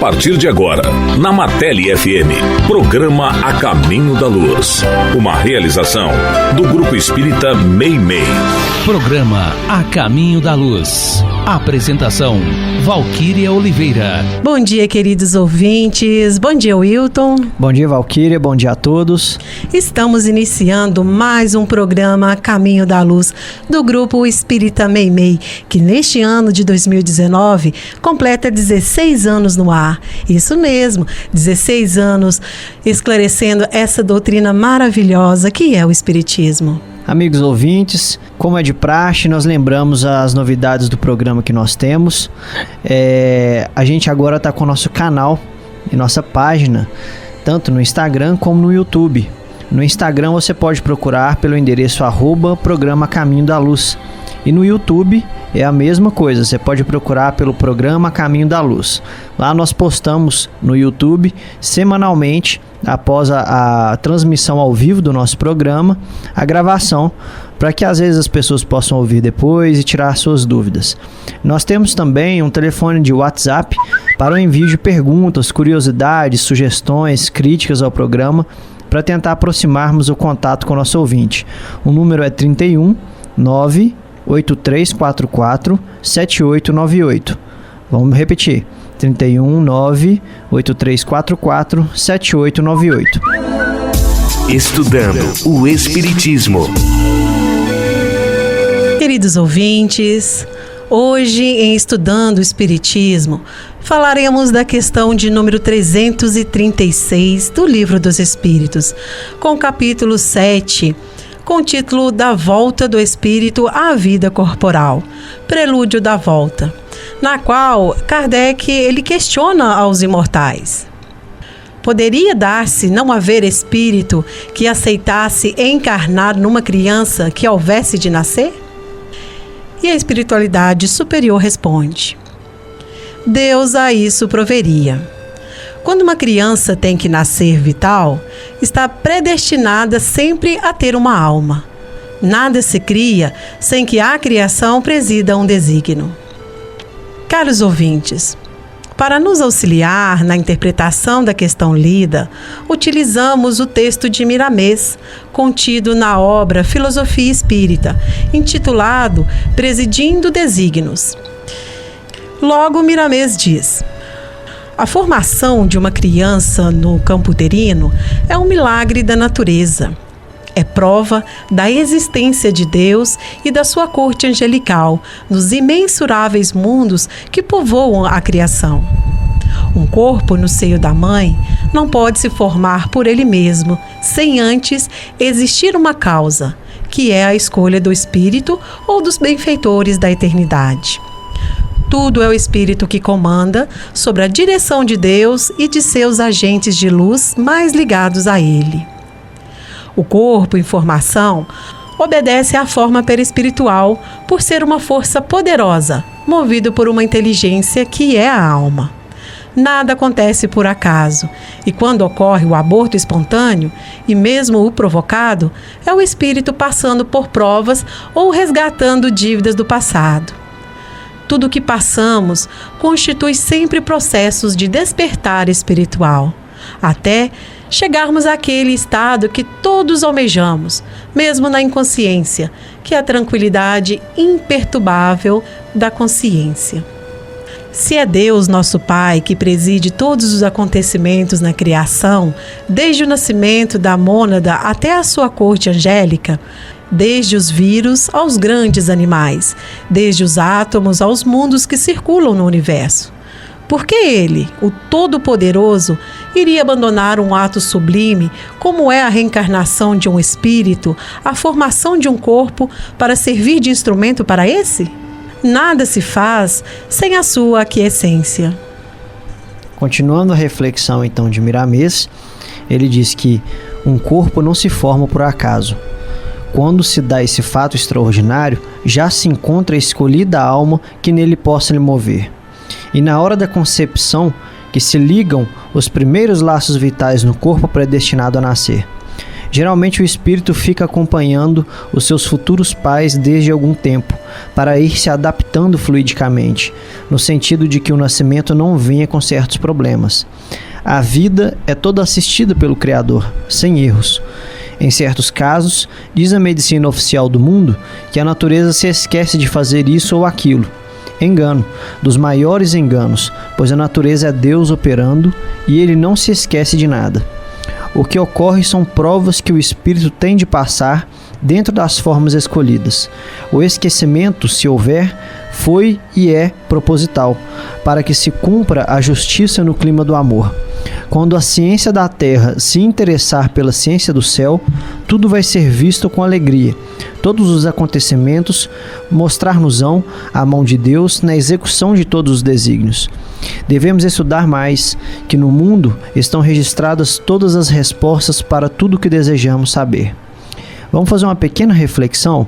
partir de agora, na Martelli FM, programa A Caminho da Luz. Uma realização do Grupo Espírita Meimei. Programa A Caminho da Luz. Apresentação: Valquíria Oliveira. Bom dia, queridos ouvintes. Bom dia, Wilton. Bom dia, Valquíria. Bom dia a todos. Estamos iniciando mais um programa A Caminho da Luz do Grupo Espírita Meimei, que neste ano de 2019 completa 16 anos no ar. Isso mesmo, 16 anos esclarecendo essa doutrina maravilhosa que é o Espiritismo. Amigos ouvintes, como é de praxe, nós lembramos as novidades do programa que nós temos. A gente agora está com o nosso canal e nossa página, tanto no Instagram como no YouTube. No Instagram você pode procurar pelo endereço @programa Caminho da Luz. E no YouTube é a mesma coisa, você pode procurar pelo programa Caminho da Luz. Lá nós postamos no YouTube semanalmente, após a transmissão ao vivo do nosso programa, a gravação, para que às vezes as pessoas possam ouvir depois e tirar suas dúvidas. Nós temos também um telefone de WhatsApp para o envio de perguntas, curiosidades, sugestões, críticas ao programa, para tentar aproximarmos o contato com o nosso ouvinte. O número é 31 98344 7898. Vamos repetir. 31 98344 7898. Estudando o Espiritismo. Queridos ouvintes, hoje em Estudando o Espiritismo, falaremos da questão de número 336 do Livro dos Espíritos, com o capítulo 7, com o título Da Volta do Espírito à Vida Corporal, Prelúdio da Volta, na qual Kardec ele questiona aos imortais. Poderia dar-se não haver espírito que aceitasse encarnar numa criança que houvesse de nascer? E a espiritualidade superior responde: Deus a isso proveria. Quando uma criança tem que nascer vital, está predestinada sempre a ter uma alma. Nada se cria sem que a criação presida um desígnio. Caros ouvintes, para nos auxiliar na interpretação da questão lida, utilizamos o texto de Miramês, contido na obra Filosofia Espírita, intitulado Presidindo Desígnios. Logo, Miramês diz: a formação de uma criança no campo uterino é um milagre da natureza. É prova da existência de Deus e da sua corte angelical nos imensuráveis mundos que povoam a criação. Um corpo no seio da mãe não pode se formar por ele mesmo, sem antes existir uma causa, que é a escolha do espírito ou dos benfeitores da eternidade. Tudo é o Espírito que comanda, sob a direção de Deus e de seus agentes de luz mais ligados a Ele. O corpo em formação obedece à forma perispiritual por ser uma força poderosa, movido por uma inteligência que é a alma. Nada acontece por acaso, e quando ocorre o aborto espontâneo, e mesmo o provocado, é o espírito passando por provas ou resgatando dívidas do passado. Tudo o que passamos constitui sempre processos de despertar espiritual, até chegarmos àquele estado que todos almejamos, mesmo na inconsciência, que é a tranquilidade imperturbável da consciência. Se é Deus, nosso Pai, que preside todos os acontecimentos na criação, desde o nascimento da mônada até a sua corte angélica, desde os vírus aos grandes animais, desde os átomos aos mundos que circulam no universo. Por que Ele, o Todo-Poderoso, iria abandonar um ato sublime, como é a reencarnação de um espírito, a formação de um corpo, para servir de instrumento para esse? Nada se faz sem a sua aquiescência. Continuando a reflexão então de Miramês, ele diz que um corpo não se forma por acaso. Quando se dá esse fato extraordinário, já se encontra a escolhida alma que nele possa lhe mover. E na hora da concepção, que se ligam os primeiros laços vitais no corpo predestinado a nascer. Geralmente o espírito fica acompanhando os seus futuros pais desde algum tempo, para ir se adaptando fluidicamente, no sentido de que o nascimento não venha com certos problemas. A vida é toda assistida pelo Criador, sem erros. Em certos casos, diz a medicina oficial do mundo que a natureza se esquece de fazer isso ou aquilo. Engano, dos maiores enganos, pois a natureza é Deus operando e ele não se esquece de nada. O que ocorre são provas que o espírito tem de passar dentro das formas escolhidas. O esquecimento, se houver, foi e é proposital, para que se cumpra a justiça no clima do amor. Quando a ciência da terra se interessar pela ciência do céu, tudo vai ser visto com alegria. Todos os acontecimentos mostrar-nos-ão a mão de Deus na execução de todos os desígnios. Devemos estudar mais, que no mundo estão registradas todas as respostas para tudo o que desejamos saber. Vamos fazer uma pequena reflexão,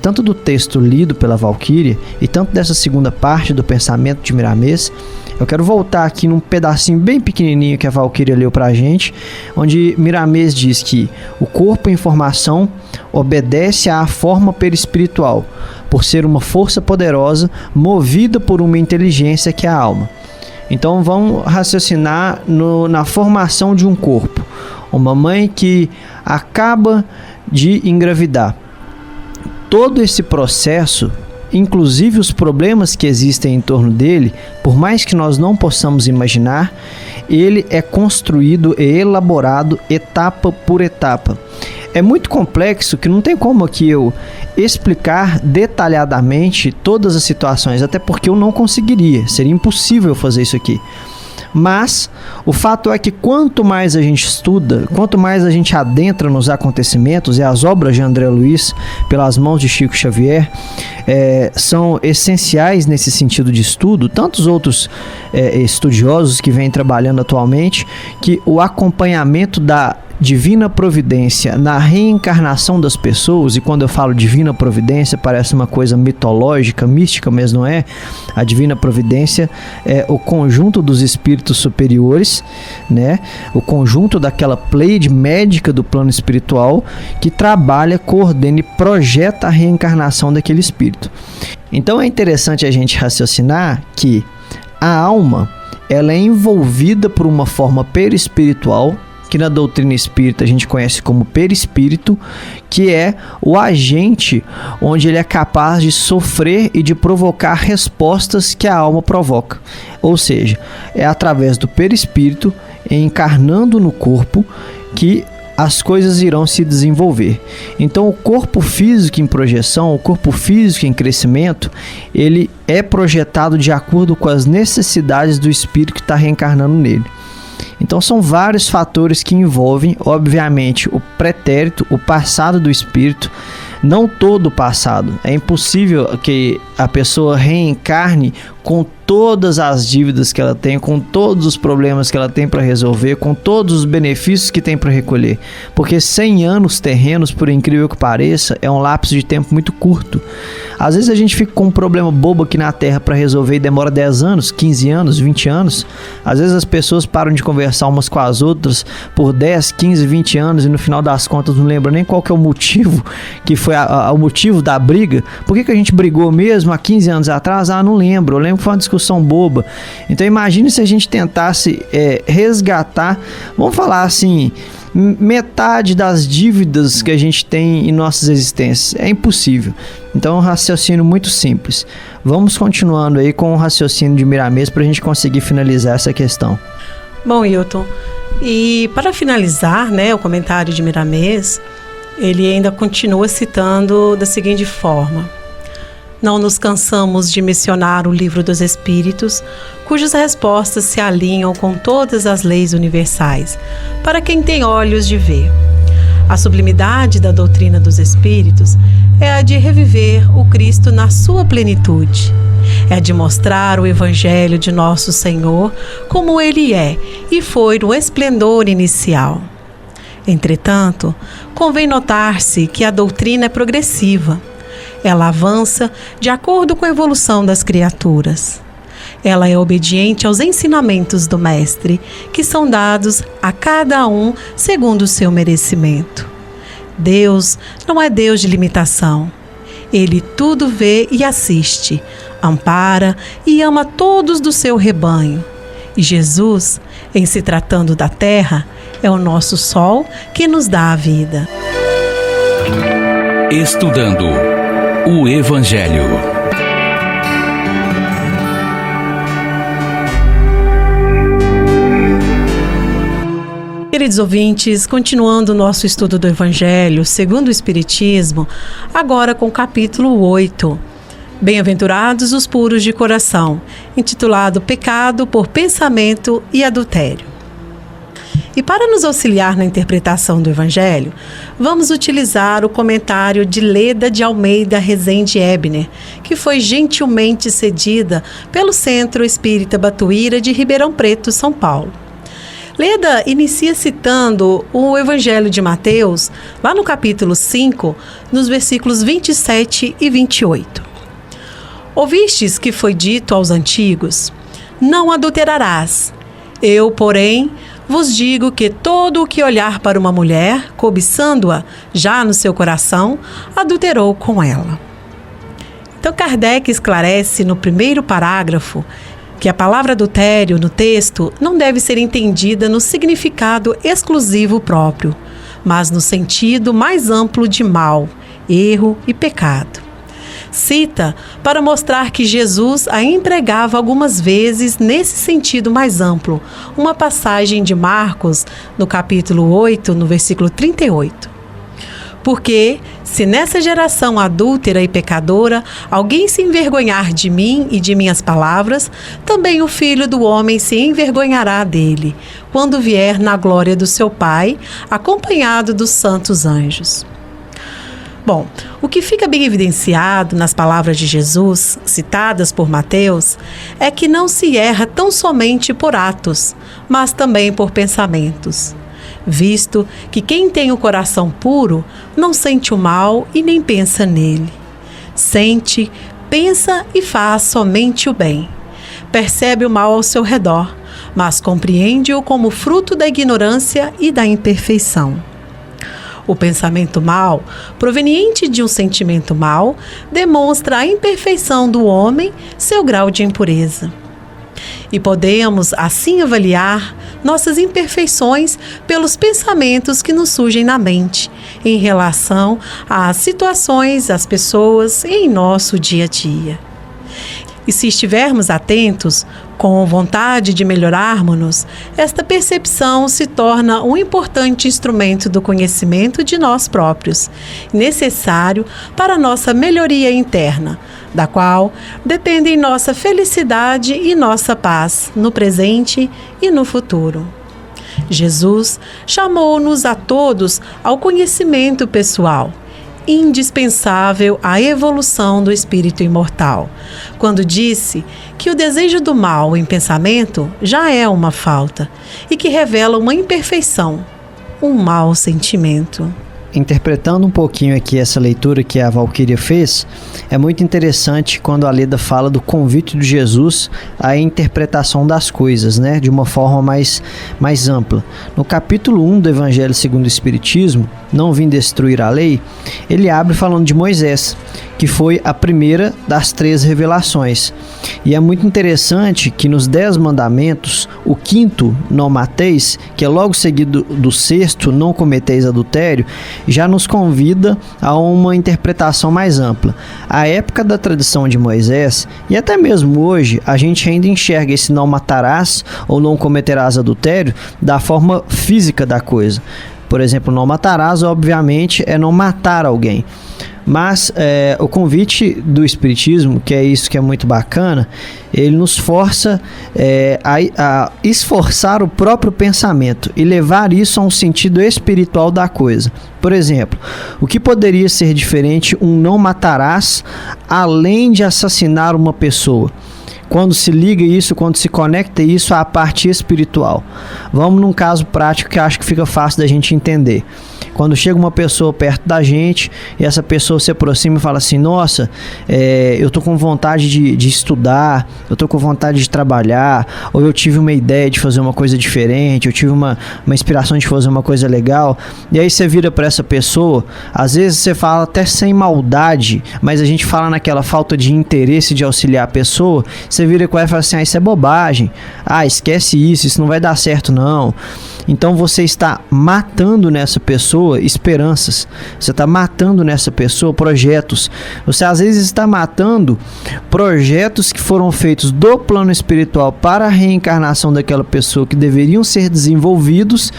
tanto do texto lido pela Valquíria e tanto dessa segunda parte do pensamento de Miramês. Eu quero voltar aqui num pedacinho bem pequenininho que a Valquíria leu pra gente, onde Miramês diz que o corpo em formação obedece à forma perispiritual, por ser uma força poderosa movida por uma inteligência que é a alma. Então vamos raciocinar na formação de um corpo. Uma mãe que acaba de engravidar. Todo esse processo, inclusive os problemas que existem em torno dele, por mais que nós não possamos imaginar, ele é construído e elaborado etapa por etapa. É muito complexo que não tem como aqui eu explicar detalhadamente todas as situações, até porque eu não conseguiria, seria impossível fazer isso aqui. Mas o fato é que quanto mais a gente estuda, quanto mais a gente adentra nos acontecimentos, e as obras de André Luiz, pelas mãos de Chico Xavier, são essenciais nesse sentido de estudo. Tantos outros estudiosos que vêm trabalhando atualmente, que o acompanhamento da divina providência na reencarnação das pessoas, e quando eu falo divina providência parece uma coisa mitológica, mística, mas não é. A divina providência é o conjunto dos espíritos superiores, né? O conjunto daquela pleiade médica do plano espiritual que trabalha, coordena e projeta a reencarnação daquele espírito. Então é interessante a gente raciocinar que a alma, ela é envolvida por uma forma perispiritual, que na doutrina espírita a gente conhece como perispírito, que é o agente onde ele é capaz de sofrer e de provocar respostas que a alma provoca. Ou seja, é através do perispírito, encarnando no corpo, que as coisas irão se desenvolver. Então o corpo físico em projeção, o corpo físico em crescimento, ele é projetado de acordo com as necessidades do espírito que está reencarnando nele. Então são vários fatores que envolvem, obviamente, o pretérito, o passado do espírito, não todo o passado. É impossível que a pessoa reencarne com todas as dívidas que ela tem, com todos os problemas que ela tem para resolver, com todos os benefícios que tem para recolher. Porque 100 anos terrenos, por incrível que pareça, é um lapso de tempo muito curto. Às vezes a gente fica com um problema bobo aqui na Terra para resolver e demora 10 anos, 15 anos, 20 anos. Às vezes as pessoas param de conversar umas com as outras por 10, 15, 20 anos e no final das contas não lembram nem qual que é o motivo, que foi o motivo da briga. Por que a gente brigou mesmo há 15 anos atrás? Ah, não lembro. Eu lembro que foi uma discussão boba. Então imagine se a gente tentasse resgatar, vamos falar assim, metade das dívidas que a gente tem em nossas existências. É impossível. Então é um raciocínio muito simples. Vamos continuando aí com o raciocínio de Miramês para a gente conseguir finalizar essa questão. Bom, Hilton, e para finalizar, o comentário de Miramês, ele ainda continua citando da seguinte forma: não nos cansamos de mencionar o Livro dos Espíritos, cujas respostas se alinham com todas as leis universais, para quem tem olhos de ver. A sublimidade da doutrina dos Espíritos é a de reviver o Cristo na sua plenitude. É a de mostrar o Evangelho de nosso Senhor como ele é e foi no esplendor inicial. Entretanto, convém notar-se que a doutrina é progressiva. Ela avança de acordo com a evolução das criaturas. Ela é obediente aos ensinamentos do Mestre, que são dados a cada um segundo o seu merecimento. Deus não é Deus de limitação. Ele tudo vê e assiste, ampara e ama todos do seu rebanho. E Jesus, em se tratando da terra, é o nosso sol que nos dá a vida. Estudando o Evangelho. Queridos ouvintes, continuando o nosso estudo do Evangelho segundo o Espiritismo, agora com o capítulo 8. Bem-aventurados os puros de coração, intitulado Pecado por Pensamento e Adultério. E para nos auxiliar na interpretação do Evangelho, vamos utilizar o comentário de Leda de Almeida Rezende Ebner, que foi gentilmente cedida pelo Centro Espírita Batuíra de Ribeirão Preto, São Paulo. Leda inicia citando o Evangelho de Mateus, lá no capítulo 5, nos versículos 27 e 28. Ouvistes que foi dito aos antigos: não adulterarás. Eu, porém, vos digo que todo o que olhar para uma mulher, cobiçando-a já no seu coração, adulterou com ela. Então Kardec esclarece no primeiro parágrafo que a palavra adultério no texto não deve ser entendida no significado exclusivo próprio, mas no sentido mais amplo de mal, erro e pecado. Cita para mostrar que Jesus a empregava algumas vezes nesse sentido mais amplo, uma passagem de Marcos, no capítulo 8, no versículo 38. Porque, se nessa geração adúltera e pecadora alguém se envergonhar de mim e de minhas palavras, também o Filho do Homem se envergonhará dele, quando vier na glória do seu Pai, acompanhado dos santos anjos. Bom, o que fica bem evidenciado nas palavras de Jesus, citadas por Mateus, é que não se erra tão somente por atos, mas também por pensamentos. Visto que quem tem o coração puro não sente o mal e nem pensa nele. Sente, pensa e faz somente o bem. Percebe o mal ao seu redor, mas compreende-o como fruto da ignorância e da imperfeição. O pensamento mau, proveniente de um sentimento mau, demonstra a imperfeição do homem, seu grau de impureza. E podemos, assim, avaliar nossas imperfeições pelos pensamentos que nos surgem na mente, em relação às situações, às pessoas e em nosso dia a dia. E se estivermos atentos, com vontade de melhorarmos-nos, esta percepção se torna um importante instrumento do conhecimento de nós próprios, necessário para a nossa melhoria interna, da qual dependem nossa felicidade e nossa paz no presente e no futuro. Jesus chamou-nos a todos ao conhecimento pessoal, indispensável à evolução do espírito imortal, quando disse que o desejo do mal em pensamento já é uma falta e que revela uma imperfeição, um mau sentimento. Interpretando um pouquinho aqui essa leitura que a Valquíria fez, é muito interessante quando a Leda fala do convite de Jesus à interpretação das coisas, né, de uma forma mais ampla. No capítulo 1 do Evangelho segundo o Espiritismo, Não Vim Destruir a Lei, ele abre falando de Moisés, que foi a primeira das 3 revelações. E é muito interessante que nos 10 mandamentos, o 5º, não mateis, que é logo seguido do 6º, não cometeis adultério, já nos convida a uma interpretação mais ampla. À época da tradição de Moisés, e até mesmo hoje, a gente ainda enxerga esse não matarás ou não cometerás adultério da forma física da coisa. Por exemplo, não matarás, obviamente, é não matar alguém. Mas o convite do Espiritismo, que é isso que é muito bacana, ele nos força a esforçar o próprio pensamento e levar isso a um sentido espiritual da coisa. Por exemplo, o que poderia ser diferente um não matarás além de assassinar uma pessoa? Quando se liga isso, quando se conecta isso à parte espiritual. Vamos num caso prático que acho que fica fácil da gente entender. Quando chega uma pessoa perto da gente e essa pessoa se aproxima e fala assim, nossa, eu tô com vontade de estudar, eu tô com vontade de trabalhar, ou eu tive uma ideia de fazer uma coisa diferente, eu tive uma inspiração de fazer uma coisa legal, e aí você vira para essa pessoa, às vezes você fala até sem maldade, mas a gente fala naquela falta de interesse de auxiliar a pessoa, você vira com ela e fala assim, isso é bobagem, esquece isso não vai dar certo não. Então você está matando nessa pessoa esperanças, você está matando nessa pessoa projetos, você às vezes está matando projetos que foram feitos do plano espiritual para a reencarnação daquela pessoa, que deveriam ser desenvolvidos,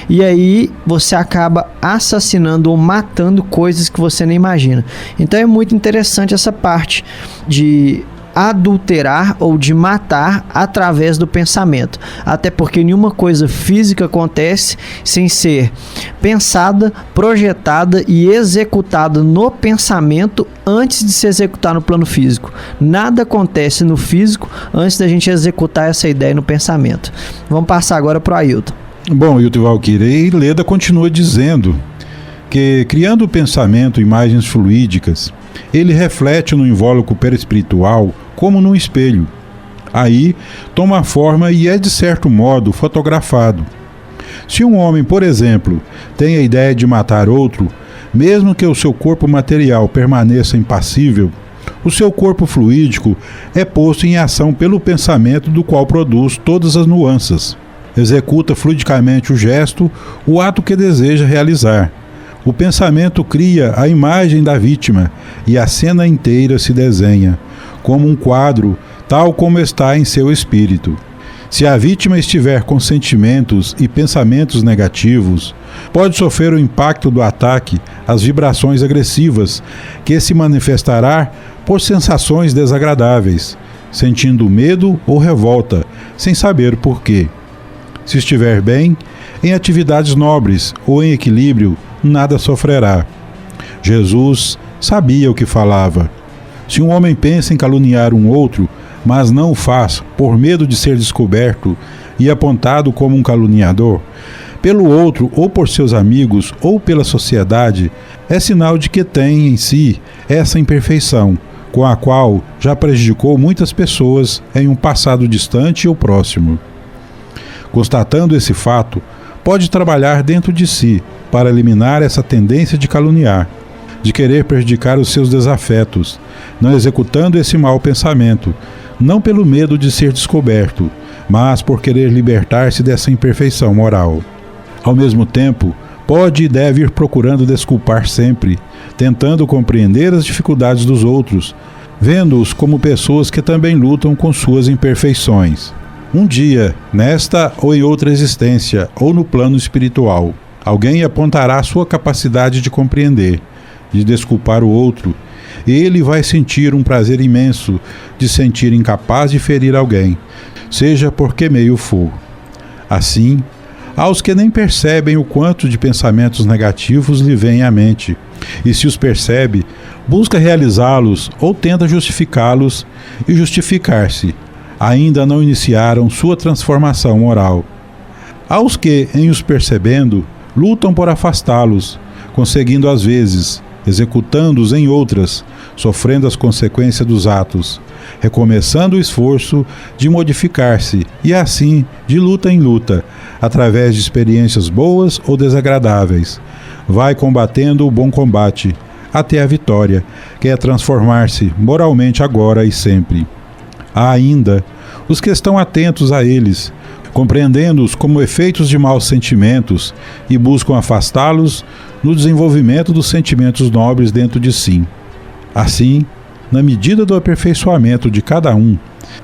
e aí você acaba assassinando ou matando coisas que você nem imagina. Então é muito interessante essa parte de adulterar ou de matar através do pensamento, até porque nenhuma coisa física acontece sem ser pensada, projetada e executada no pensamento antes de se executar no plano físico. Nada acontece no físico antes da gente executar essa ideia no pensamento. Vamos passar agora para o Ailton. Bom, Ailton Valquíria, e Leda continua dizendo que, criando o pensamento imagens fluídicas, ele reflete no invólucro perispiritual como num espelho. Aí toma forma e é de certo modo fotografado. Se um homem, por exemplo, tem a ideia de matar outro, mesmo que o seu corpo material permaneça impassível, o seu corpo fluídico é posto em ação pelo pensamento, do qual produz todas as nuances. Executa fluidicamente o gesto, o ato que deseja realizar. O pensamento cria a imagem da vítima e a cena inteira se desenha, como um quadro, tal como está em seu espírito. Se a vítima estiver com sentimentos e pensamentos negativos, pode sofrer o impacto do ataque, as vibrações agressivas, que se manifestará por sensações desagradáveis, sentindo medo ou revolta, sem saber por quê. Se estiver bem, em atividades nobres ou em equilíbrio, nada sofrerá. Jesus sabia o que falava. Se um homem pensa em caluniar um outro, mas não o faz por medo de ser descoberto e apontado como um caluniador, pelo outro ou por seus amigos ou pela sociedade, é sinal de que tem em si essa imperfeição, com a qual já prejudicou muitas pessoas em um passado distante ou próximo. Constatando esse fato, pode trabalhar dentro de si para eliminar essa tendência de caluniar, de querer prejudicar os seus desafetos, não executando esse mau pensamento, não pelo medo de ser descoberto, mas por querer libertar-se dessa imperfeição moral. Ao mesmo tempo, pode e deve ir procurando desculpar sempre, tentando compreender as dificuldades dos outros, vendo-os como pessoas que também lutam com suas imperfeições. Um dia, nesta ou em outra existência, ou no plano espiritual, alguém apontará sua capacidade de compreender, de desculpar o outro, e ele vai sentir um prazer imenso de sentir incapaz de ferir alguém, seja por que meio for. Assim, aos que nem percebem o quanto de pensamentos negativos lhe vêm à mente, e se os percebe, busca realizá-los ou tenta justificá-los e justificar-se, ainda não iniciaram sua transformação moral. Aos que, em os percebendo, lutam por afastá-los, conseguindo às vezes, executando-os em outras, sofrendo as consequências dos atos, recomeçando o esforço de modificar-se e assim, de luta em luta, através de experiências boas ou desagradáveis, vai combatendo o bom combate, até a vitória, que é transformar-se moralmente agora e sempre. Há ainda os que estão atentos a eles, compreendendo-os como efeitos de maus sentimentos e buscam afastá-los no desenvolvimento dos sentimentos nobres dentro de si. Assim, na medida do aperfeiçoamento de cada um,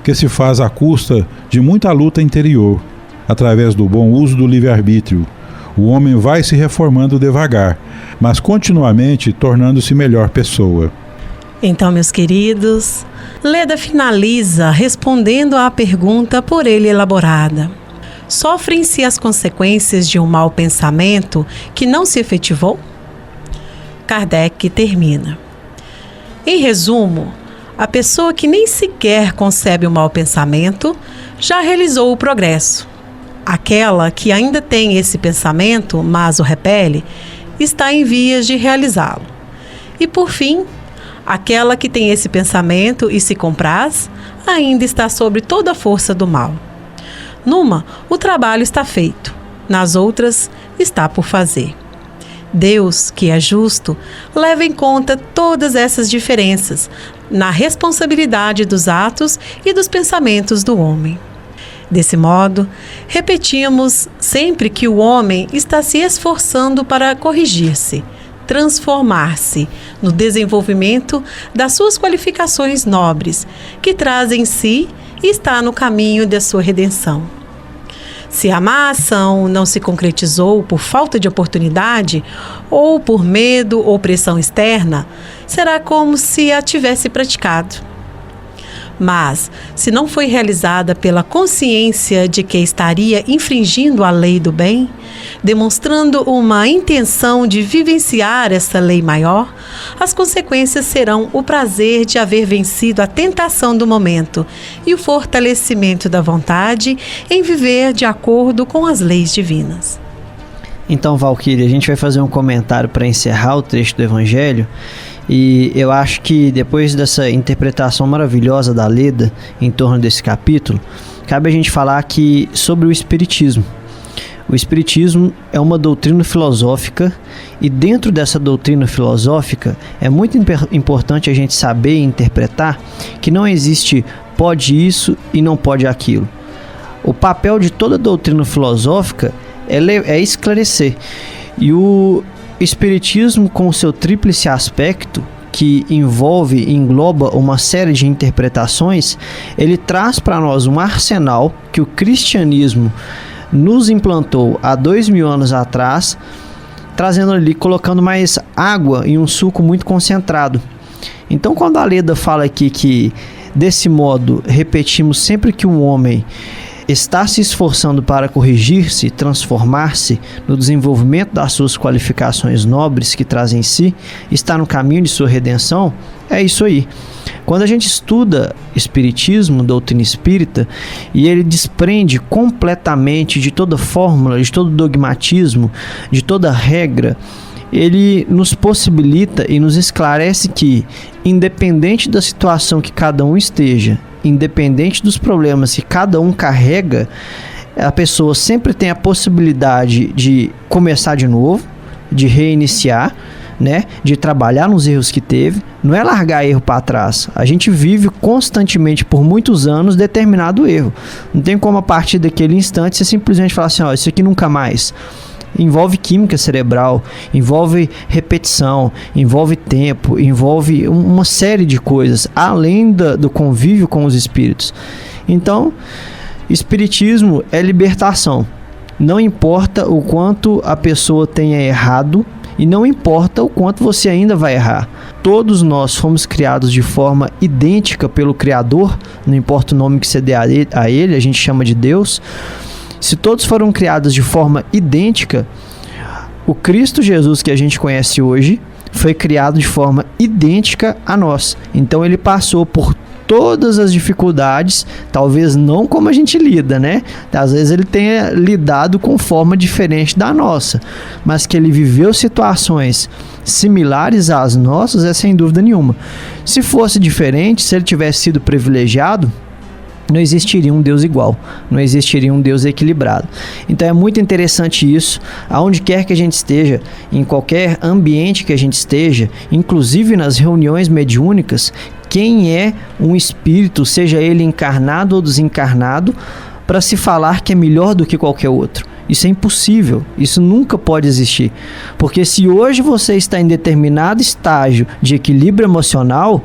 que se faz à custa de muita luta interior, através do bom uso do livre-arbítrio, o homem vai se reformando devagar, mas continuamente tornando-se melhor pessoa. Então, meus queridos, Leda finaliza respondendo à pergunta por ele elaborada. Sofrem-se as consequências de um mau pensamento que não se efetivou? Kardec termina. Em resumo, a pessoa que nem sequer concebe o mau pensamento já realizou o progresso. Aquela que ainda tem esse pensamento, mas o repele, está em vias de realizá-lo. E por fim, aquela que tem esse pensamento e se compraz, ainda está sob toda a força do mal. Numa, o trabalho está feito, nas outras, está por fazer. Deus, que é justo, leva em conta todas essas diferenças na responsabilidade dos atos e dos pensamentos do homem. Desse modo, repetimos sempre que o homem está se esforçando para corrigir-se, transformar-se no desenvolvimento das suas qualificações nobres, que traz em si e está no caminho da sua redenção. Se a má ação não se concretizou por falta de oportunidade, ou por medo ou pressão externa, será como se a tivesse praticado. Mas, se não foi realizada pela consciência de que estaria infringindo a lei do bem, demonstrando uma intenção de vivenciar essa lei maior, as consequências serão o prazer de haver vencido a tentação do momento e o fortalecimento da vontade em viver de acordo com as leis divinas. Então, Valquíria, a gente vai fazer um comentário para encerrar o trecho do Evangelho. E eu acho que depois dessa interpretação maravilhosa da Leda em torno desse capítulo, cabe a gente falar aqui sobre o Espiritismo. O Espiritismo é uma doutrina filosófica e dentro dessa doutrina filosófica é muito importante a gente saber e interpretar que não existe pode isso e não pode aquilo. O papel de toda doutrina filosófica é esclarecer. E o Espiritismo, com o seu tríplice aspecto, que envolve e engloba uma série de interpretações, ele traz para nós um arsenal que o cristianismo nos implantou há 2000 anos atrás, trazendo ali, colocando mais água em um suco muito concentrado. Então, quando a Leda fala aqui que, desse modo, repetimos sempre que um homem está se esforçando para corrigir-se, transformar-se no desenvolvimento das suas qualificações nobres que traz em si, está no caminho de sua redenção, é isso aí. Quando a gente estuda Espiritismo, doutrina espírita, e ele desprende completamente de toda fórmula, de todo dogmatismo, de toda regra, ele nos possibilita e nos esclarece que, independente da situação que cada um esteja, independente dos problemas que cada um carrega, a pessoa sempre tem a possibilidade de começar de novo, de reiniciar, né? De trabalhar nos erros que teve. Não é largar erro para trás. A gente vive constantemente por muitos anos determinado erro. Não tem como a partir daquele instante você simplesmente falar assim, ó, isso aqui nunca mais. Envolve química cerebral, envolve repetição, envolve tempo, envolve uma série de coisas, além do convívio com os espíritos. Então, Espiritismo é libertação. Não importa o quanto a pessoa tenha errado e não importa o quanto você ainda vai errar. Todos nós fomos criados de forma idêntica pelo Criador, não importa o nome que você dê a ele, a gente chama de Deus. Se todos foram criados de forma idêntica, o Cristo Jesus que a gente conhece hoje foi criado de forma idêntica a nós. Então ele passou por todas as dificuldades, talvez não como a gente lida, né? Às vezes ele tenha lidado com forma diferente da nossa, mas que ele viveu situações similares às nossas é sem dúvida nenhuma. Se fosse diferente, se ele tivesse sido privilegiado, não existiria um Deus igual, não existiria um Deus equilibrado. Então é muito interessante isso, aonde quer que a gente esteja, em qualquer ambiente que a gente esteja, inclusive nas reuniões mediúnicas, quem é um espírito, seja ele encarnado ou desencarnado, para se falar que é melhor do que qualquer outro. Isso é impossível, isso nunca pode existir. Porque se hoje você está em determinado estágio de equilíbrio emocional,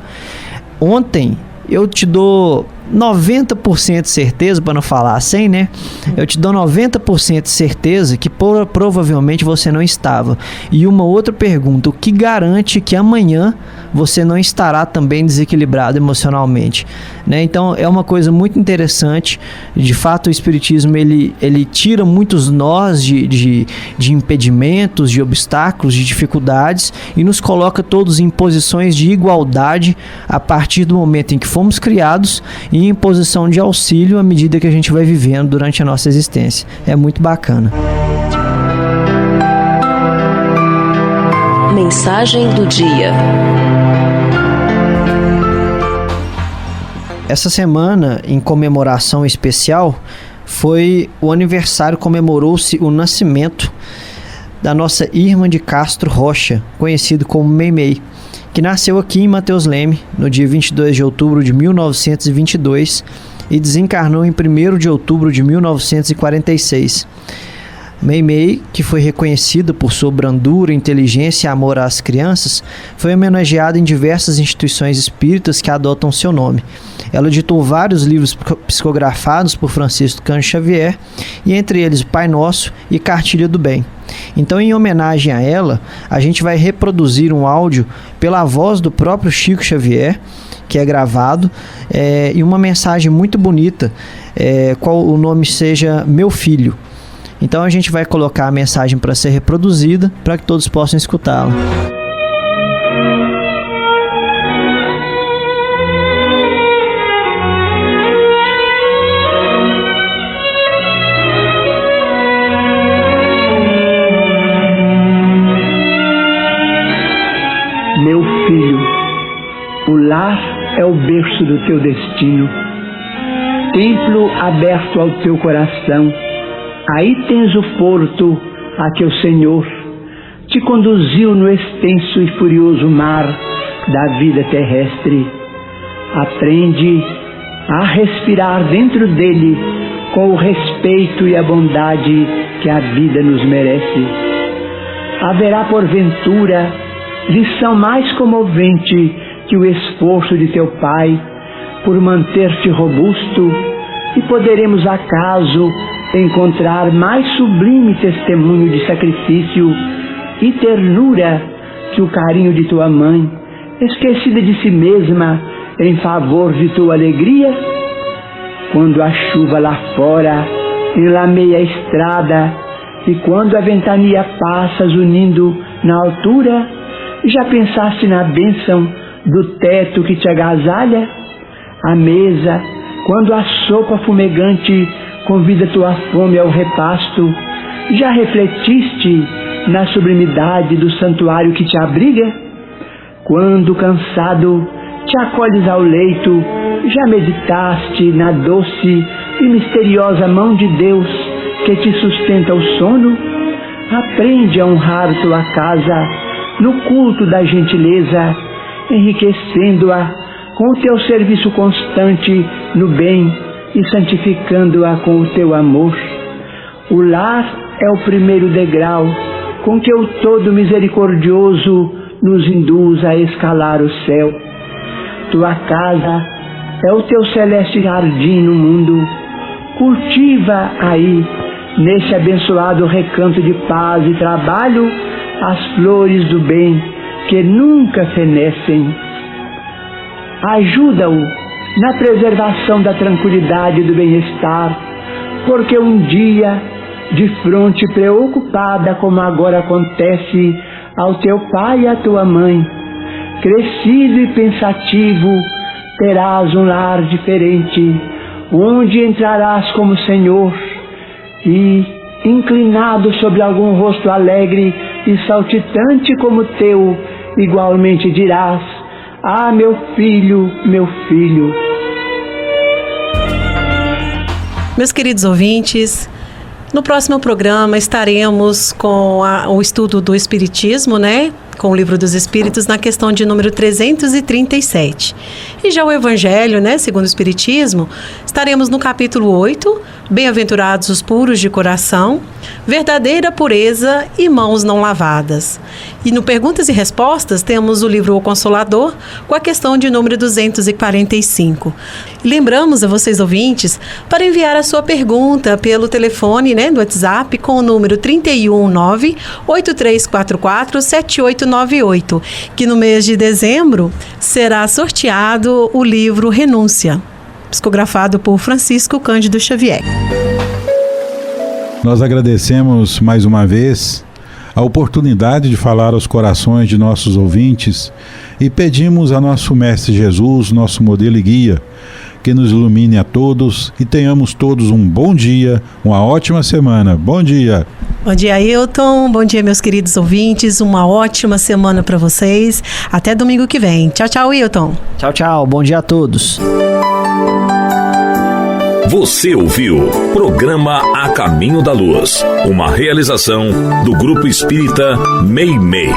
ontem eu te dou 90% de certeza, para não falar 100, né? Eu te dou 90% de certeza que provavelmente você não estava. E uma outra pergunta, o que garante que amanhã você não estará também desequilibrado emocionalmente, né? Então é uma coisa muito interessante. De fato, o Espiritismo ele tira muitos nós de impedimentos, de obstáculos, de dificuldades e nos coloca todos em posições de igualdade a partir do momento em que fomos criados e em posição de auxílio à medida que a gente vai vivendo durante a nossa existência. É muito bacana. mensagem do dia. Essa semana, em comemoração especial, foi o aniversário, comemorou-se o nascimento da nossa Irmã de Castro Rocha, conhecido como Meimei, que nasceu aqui em Mateus Leme no dia 22 de outubro de 1922 e desencarnou em 1º de outubro de 1946. Meimei, que foi reconhecida por sua brandura, inteligência e amor às crianças, foi homenageada em diversas instituições espíritas que adotam seu nome. Ela editou vários livros psicografados por Francisco Cândido Xavier, e entre eles o Pai Nosso e Cartilha do Bem. Então, em homenagem a ela, a gente vai reproduzir um áudio pela voz do próprio Chico Xavier, que é gravado, e uma mensagem muito bonita, qual o nome seja Meu Filho. Então a gente vai colocar a mensagem para ser reproduzida, para que todos possam escutá-la. Meu filho, o lar é o berço do teu destino, templo aberto ao teu coração. Aí tens o porto a que o Senhor te conduziu no extenso e furioso mar da vida terrestre. Aprende a respirar dentro dele com o respeito e a bondade que a vida nos merece. Haverá porventura lição mais comovente que o esforço de teu pai por manter-te robusto, e poderemos acaso encontrar mais sublime testemunho de sacrifício e ternura que o carinho de tua mãe, esquecida de si mesma em favor de tua alegria? Quando a chuva lá fora enlameia a estrada e quando a ventania passa zunindo na altura, já pensaste na bênção do teto que te agasalha? A mesa, quando a sopa fumegante convida tua fome ao repasto, já refletiste na sublimidade do santuário que te abriga? Quando cansado te acolhes ao leito, já meditaste na doce e misteriosa mão de Deus que te sustenta o sono? Aprende a honrar tua casa no culto da gentileza, enriquecendo-a com o teu serviço constante no bem e santificando-a com o teu amor. O lar é o primeiro degrau com que o Todo Misericordioso nos induz a escalar o céu. Tua casa é o teu celeste jardim no mundo. Cultiva aí, nesse abençoado recanto de paz e trabalho, as flores do bem que nunca fenecem. Ajuda-o na preservação da tranquilidade e do bem-estar, porque um dia, de fronte preocupada como agora acontece ao teu pai e à tua mãe, crescido e pensativo, terás um lar diferente, onde entrarás como Senhor e, inclinado sobre algum rosto alegre e saltitante como teu, igualmente dirás: ah, meu filho, meu filho. Meus queridos ouvintes, no próximo programa estaremos com o estudo do Espiritismo, né? Com o Livro dos Espíritos, na questão de número 337. E já o Evangelho, né, segundo o Espiritismo, estaremos no capítulo 8, Bem-aventurados os puros de coração, verdadeira pureza e mãos não lavadas. E no Perguntas e Respostas temos o livro O Consolador, com a questão de número 245. E lembramos a vocês ouvintes para enviar a sua pergunta pelo telefone, né, do WhatsApp com o número 319-8344-7898, que no mês de dezembro será sorteado o livro Renúncia, psicografado por Francisco Cândido Xavier. Nós agradecemos mais uma vez a oportunidade de falar aos corações de nossos ouvintes e pedimos a nosso Mestre Jesus, nosso modelo e guia, que nos ilumine a todos e tenhamos todos um bom dia, uma ótima semana. Bom dia! Bom dia, Ailton. Bom dia, meus queridos ouvintes. Uma ótima semana para vocês. Até domingo que vem. Tchau, tchau, Ailton. Tchau, tchau. Bom dia a todos. Você ouviu Programa A Caminho da Luz, uma realização do Grupo Espírita Meimei.